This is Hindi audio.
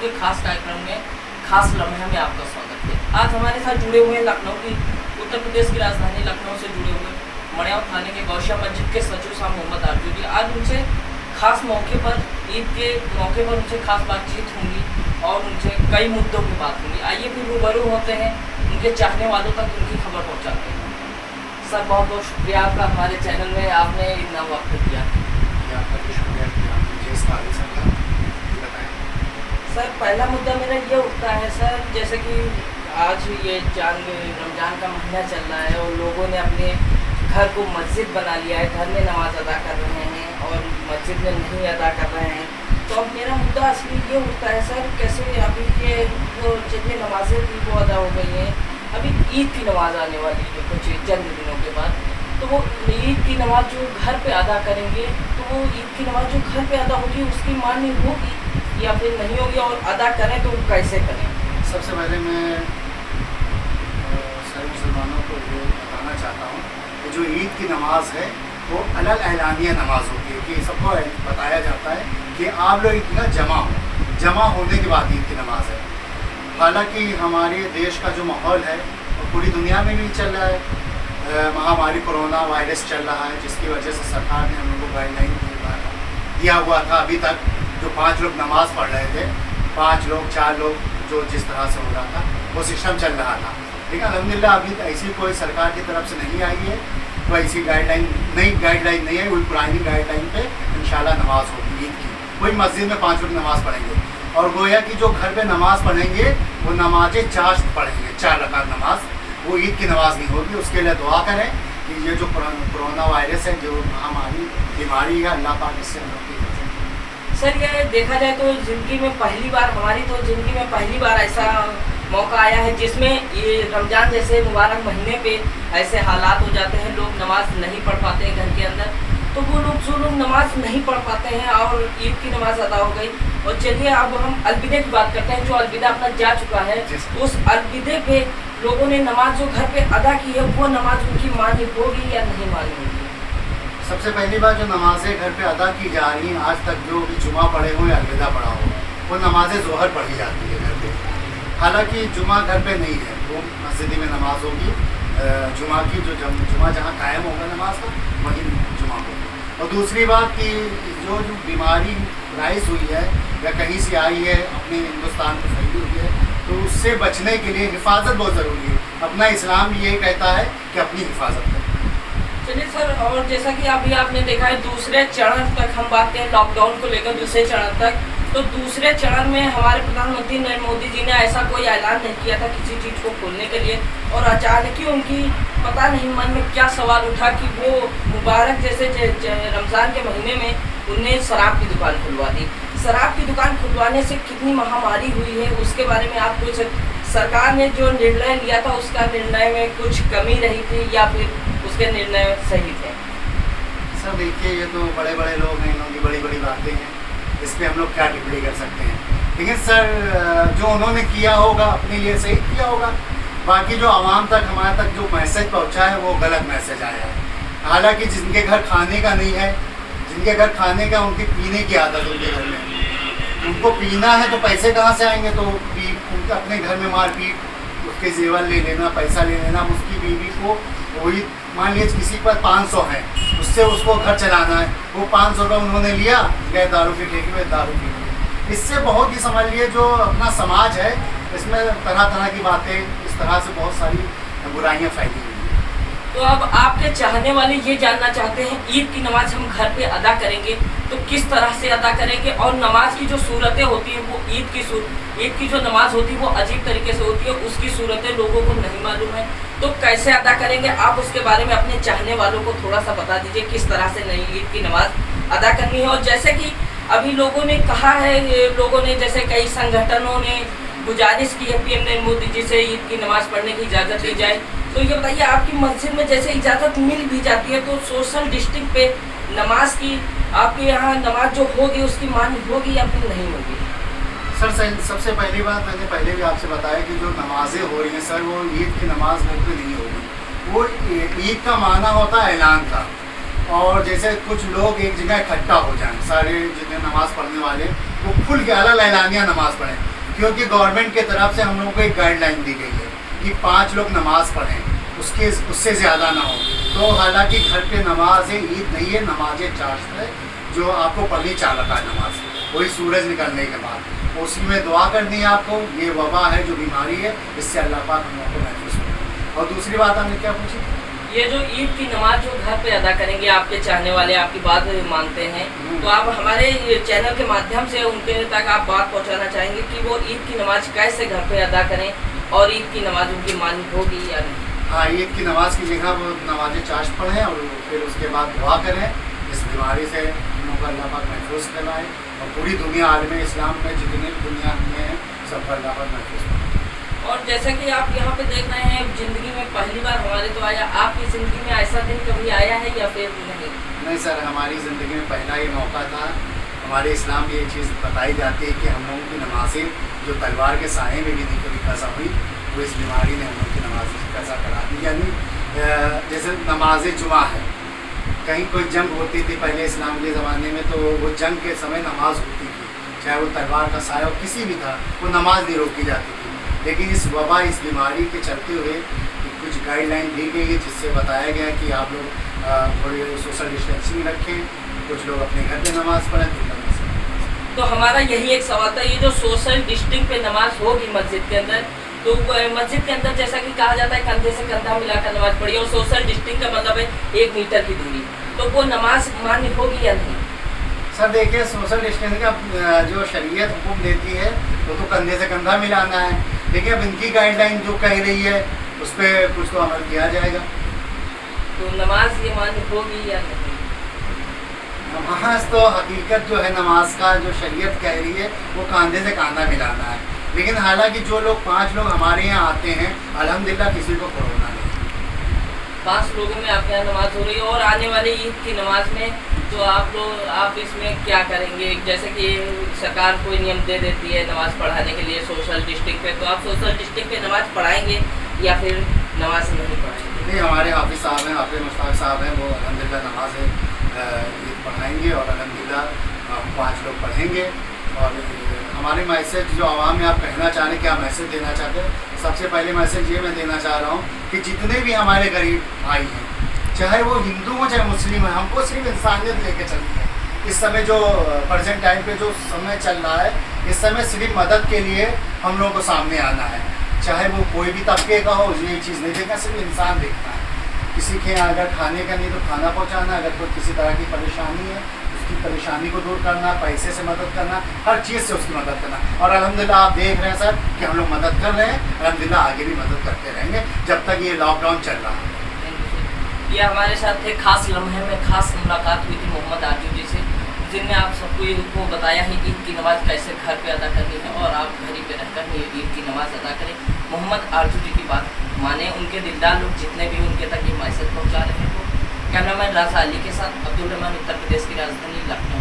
के खास कार्यक्रम में खास लम्हे में आपका स्वागत है। आज हमारे साथ जुड़े हुए हैं लखनऊ की उत्तर प्रदेश की राजधानी लखनऊ से जुड़े हुए मड़ियाव थाने के गौशिया मस्जिद के सचिव साहब मोहम्मद आरजू जी। आज उनसे खास मौके पर ईद के मौके पर उनसे खास बातचीत होंगी और उनसे कई मुद्दों की बात होंगी। आइए फिर रूबरू होते हैं, उनके चाहने वालों तक उनकी खबर पहुँचाते हैं। सर बहुत बहुत शुक्रिया आपका हमारे चैनल में आपने इतना वक्त दिया। आपका भी शुक्रिया कि आप मुझे इस काबिल समझा। बताएं सर, पहला मुद्दा मेरा ये उठता है सर, जैसे कि आज ये रमज़ान का महीना चल रहा है और लोगों ने अपने घर को मस्जिद बना लिया है, घर में नमाज अदा कर रहे हैं और मस्जिद में नहीं अदा कर रहे हैं। तो अब मेरा मुद्दा असली ये उठता है सर, कैसे अभी ये जो जितनी नमाजें थी वो अदा हो गई हैं, अभी ईद की नमाज़ आने वाली है कुछ चंद दिनों के बाद, तो वो ईद की नमाज़ जो घर पे अदा करेंगे तो वो ईद की नमाज़ जो घर पे अदा होगी उसकी मान्य होगी या फिर नहीं होगी, और अदा करें तो कैसे करें? सबसे पहले मैं सभी मुसलमानों को ये बताना चाहता हूँ कि जो ईद की नमाज़ है वो अलग एलानिया नमाज होती है कि सबको बताया जाता है कि आप लोग इतना जमा होने के बाद ईद की नमाज़ है। हालांकि हमारे देश का जो माहौल है वो पूरी दुनिया में भी चल रहा है, महामारी कोरोना वायरस चल रहा है, जिसकी वजह से सरकार ने हम लोग को गाइडलाइन दिया हुआ था। अभी तक जो 5 लोग नमाज़ पढ़ रहे थे, 5 लोग 4 लोग जो जिस तरह से हो रहा था वो सिस्टम चल रहा था, लेकिन अल्हम्दुलिल्लाह अभी ऐसी कोई सरकार की तरफ से नहीं आई है, कोई ऐसी गाइडलाइन नहीं है। वही पुरानी गाइडलाइन पे इंशाल्लाह नमाज होगी ईद की, वही मस्जिद में 5 लोग नमाज़ पढ़ेंगे और गोया कि जो घर पे नमाज़ पढ़ेंगे वो नमाज़ें चाश्त पढ़ेंगे, 4 रकात नमाज, वो ईद की नमाज़ नहीं होगी। उसके लिए दुआ करें कि ये जो कोरोना वायरस है, जो महामारी बीमारी है, अल्लाह पाक इससे हम लोग की बचाए। सर, ये देखा जाए तो ज़िंदगी में पहली बार, हमारी तो ज़िंदगी में पहली बार ऐसा मौका आया है जिसमें ये रमज़ान जैसे मुबारक महीने पे ऐसे हालात हो जाते हैं, लोग नमाज़ नहीं पढ़ पाते हैं घर के अंदर। तो वो लोग जो लोग नमाज़ नहीं पढ़ पाते हैं और ईद की नमाज़ अदा हो गई, और चलिए अब हम अलविदे की बात करते हैं। जो अलविदा अपना जा चुका है, उस अलविदे पे लोगों ने नमाज जो घर पे अदा की है वो नमाज उनकी मान्य होगी या नहीं मान्य होगी? सबसे पहली बात, जो नमाज़ें घर पे अदा की जा रही हैं आज तक, जो भी जुमा पढ़े हो या अलविदा पढ़ा हो, वो नमाज़ें ज़ोहर पढ़ी जाती है घर पे। हालांकि जुमा घर पे नहीं है, वो मस्जिद में नमाज होगी जुमा की, जो जुमा जहाँ कायम होगा नमाज का वहीं जुमा होगी। और दूसरी बात कि जो बीमारी राइज हुई है या कहीं से आई है, अपने हिंदुस्तान में फैली हुई है, तो उससे बचने के लिए हिफाजत बहुत ज़रूरी है। अपना इस्लाम भी यही कहता है कि अपनी हिफाजत करें। चलिए सर, और जैसा कि अभी आपने देखा है दूसरे चरण तक हम बात करें लॉकडाउन को लेकर, दूसरे चरण तक, तो दूसरे चरण में हमारे प्रधानमंत्री नरेंद्र मोदी जी ने ऐसा कोई ऐलान नहीं किया था किसी चीज़ को खोलने के लिए, और अचानक ही उनकी पता नहीं मन में क्या सवाल उठा कि वो मुबारक जैसे रमज़ान के महीने में उन्हें शराब की दुकान खुलवा दी। शराब की दुकान खुलवाने से कितनी महामारी हुई है उसके बारे में आप कुछ, सरकार ने जो निर्णय लिया था उसका निर्णय में कुछ कमी रही थी या फिर उसके निर्णय सही थे? सर देखिए, ये तो बड़े बड़े लोग हैं, इन्होंने बड़ी बड़ी बातें हैं, इस पर हम लोग क्या टिप्पणी कर सकते हैं। लेकिन सर जो उन्होंने किया होगा अपने लिए सही किया होगा, बाकी जो आवाम तक हमारे तक जो मैसेज पहुंचा है वो गलत मैसेज आया है। हालांकि जिनके घर खाने का नहीं है, जिनके घर खाने का, उनकी पीने की आदत उनके घर में, उनको पीना है तो पैसे कहाँ से आएंगे? तो उनके अपने घर में मारपीट, उसके जेवर ले लेना, पैसा ले लेना, उसकी बीवी को वही मान लीजिए किसी पर 500 है, उससे उसको घर चलाना है, वो 500 रुपये उन्होंने लिया, गए दारू के ठेके में दारू पी ली। इससे बहुत ही समझ लिए जो अपना समाज है इसमें तरह तरह की बातें, इस तरह से बहुत सारी बुराइयां फैली हुई हैं। तो अब आपके चाहने वाले ये जानना चाहते हैं, ईद की नमाज हम घर पे अदा करेंगे तो किस तरह से अदा करेंगे, और नमाज की जो सूरतें होती हैं वो ईद की जो नमाज होती है वो अजीब तरीके से होती है, उसकी सूरतें लोगों को नहीं मालूम है, तो कैसे अदा करेंगे? आप उसके बारे में अपने चाहने वालों को थोड़ा सा बता दीजिए किस तरह से नई ईद की नमाज अदा करनी है। और जैसे कि अभी लोगों ने कहा है, लोगों ने जैसे कई संगठनों ने गुजारिश की है पीएम नरेंद्र मोदी जी से ईद की नमाज पढ़ने की इजाज़त दी जाए, तो ये बताइए आपकी मस्जिद में जैसे इजाज़त मिल भी जाती है तो सोशल डिस्ट्रिक्ट पे नमाज की आपके यहाँ नमाज जो होगी उसकी मान्य होगी या फिर नहीं होगी? सर सबसे पहली बात, मैंने पहले भी आपसे बताया कि जो नमाजें हो रही हैं सर, वो ईद की नमाज बिल्कुल नहीं होगी। वो ईद का माना होता है ऐलान का, और जैसे कुछ लोग एक जगह इकट्ठा हो जाएं, सारे जितने नमाज पढ़ने वाले वो खुल के अलग ऐलानिया नमाज पढ़ें, क्योंकि गवर्नमेंट की तरफ से हम लोगों को एक गाइडलाइन दी गई है कि 5 लोग नमाज पढ़ें, उससे ज़्यादा ना हो। तो हालांकि घर पे नमाज ईद नहीं है, नमाज चाश्त है जो आपको पढ़नी 4 रकात नमाज, वही सूरज निकलने के बाद। उसी में दुआ करनी है आपको। ये वबा है, जो बीमारी है, इससे अल्लाह पाक हम लोग को महफूज करें। और दूसरी बात आपने क्या पूछी? ये जो ईद की नमाज जो घर पे अदा करेंगे, आपके चाहने वाले आपकी बात मानते हैं, तो आप हमारे चैनल के माध्यम से उनके तक आप बात पहुंचाना चाहेंगे कि वो ईद की नमाज कैसे घर पे अदा करें और ईद की नमाज उनकी मानी होगी या नहीं? हाँ, ईद की नमाज की जगह वो नमाज चाश्त पढ़ें और फिर उसके बाद दुआ करें। इस बीमारी से हम लोग को अल्लाह पाक महफूज करवाएँ और पूरी दुनिया आलम इस्लाम में जितने भी दुनिया में हैं सबको अल्लाह पाक महफूज करवाएँ। और जैसा कि आप यहाँ पे देख रहे हैं, ज़िंदगी में पहली बार हमारे तो आया, आपकी ज़िंदगी में ऐसा दिन कभी आया है या फिर नहीं? नहीं सर, हमारी ज़िंदगी में पहला ही मौका था। हमारे इस्लाम में ये चीज़ बताई जाती है कि हम लोगों की नमाज़ें जो तलवार के साए में भी नहीं कभी कज़ा हुई, वो इस बीमारी ने हम लोग की नमाज़ें कज़ा करा दी। यानी जैसे नमाज जुमा है, कहीं कोई जंग होती थी पहले इस्लाम के ज़माने में, तो वो जंग के समय नमाज होती थी, चाहे वो तलवार का साया हो, किसी भी था, वो नमाज नहीं रोकी जाती थी। लेकिन इस वबा, इस बीमारी के चलते हुए कुछ गाइडलाइन दी गई है, जिससे बताया गया कि आप लोग थोड़ी सोशल डिस्टेंसिंग रखें, कुछ लोग अपने घर पे नमाज़ पढ़ें। तो हमारा यही एक सवाल था, ये जो सोशल डिस्टेंस पे नमाज होगी मस्जिद के अंदर, तो मस्जिद के अंदर जैसा कि कहा जाता है कंधे से कंधा मिलाकर नमाज पढ़ी, और सोशल डिस्टेंस का मतलब है 1 मीटर की दूरी, तो वो नमाज मान्य होगी या नहीं? सर देखिए, सोशल डिस्टेंस का जो शरीयत हुक्म देती है वो तो कंधे से कंधा मिलाना है, लेकिन अब इनकी गाइडलाइन जो कह रही है उस पर कुछ तो अमल किया जाएगा। तो नमाज ये मान्य होगी या नहीं? नमाज तो हकीकत जो है नमाज का जो शरीयत कह रही है वो कंधे से कंधा मिलाना है, लेकिन हालांकि जो लोग 5 लोग हमारे यहाँ आते हैं, अल्हम्दुलिल्लाह किसी को कोरोना नहीं। 5 लोगों में आपके यहाँ नमाज हो रही है। और आने वाली ईद की नमाज में तो आप इसमें क्या करेंगे? जैसे कि सरकार कोई नियम दे देती है नमाज पढ़ाने के लिए सोशल डिस्ट्रिक्ट पे, तो आप सोशल डिस्ट्रिक्ट पे नमाज पढ़ाएंगे या फिर नमाज नहीं पढ़ाएंगे? नहीं, हमारे हाफिज़ साहब हैं, हाफिज़ मुश्ताक साहब हैं, वो अल्हम्दुलिल्लाह नमाज ईद पढ़ाएंगे और अल्हम्दुलिल्लाह हम 5 लोग पढ़ेंगे। और हमारे मैसेज जो आवाम में आप कहना चाह रहे हैं, क्या मैसेज देना चाहते हैं? सबसे पहले मैसेज ये मैं देना चाह रहा हूँ कि जितने भी हमारे गरीब भाई हैं, चाहे वो हिंदू हो चाहे मुस्लिम है, हमको सिर्फ इंसानियत लेके चलनी है। इस समय जो प्रेजेंट टाइम पे जो समय चल रहा है, इस समय सिर्फ मदद के लिए हम लोगों को सामने आना है, चाहे वो कोई भी तबके का हो, ये चीज़ नहीं देखना, सिर्फ इंसान देखना है। किसी के यहाँ अगर खाने का नहीं तो खाना पहुँचाना, अगर कोई किसी तरह की परेशानी है उसकी परेशानी को दूर करना, पैसे से मदद करना, हर चीज़ से उसकी मदद करना। और अल्हम्दुलिल्लाह आप देख रहे हैं सर कि हम लोग मदद कर रहे हैं, अल्हम्दुलिल्लाह आगे भी मदद करते रहेंगे जब तक ये लॉकडाउन चल रहा है। ये हमारे साथ थे खास लम्हे में खास मुलाकात हुई थी मोहम्मद आरजू जी से, जिनने आप सबको इनको बताया है ईद की नमाज कैसे घर पे अदा करनी है और आप घर ही पे रहकर ये ईद की नमाज अदा करें। मोहम्मद आरजू जी की बात माने, उनके दिलदार लोग जितने भी उनके तक ये मैसेज पहुँचा रहे हैं। वो कैमरामैन राजा अली के साथ अब्दुल रहमान, उत्तर प्रदेश की राजधानी लखनऊ।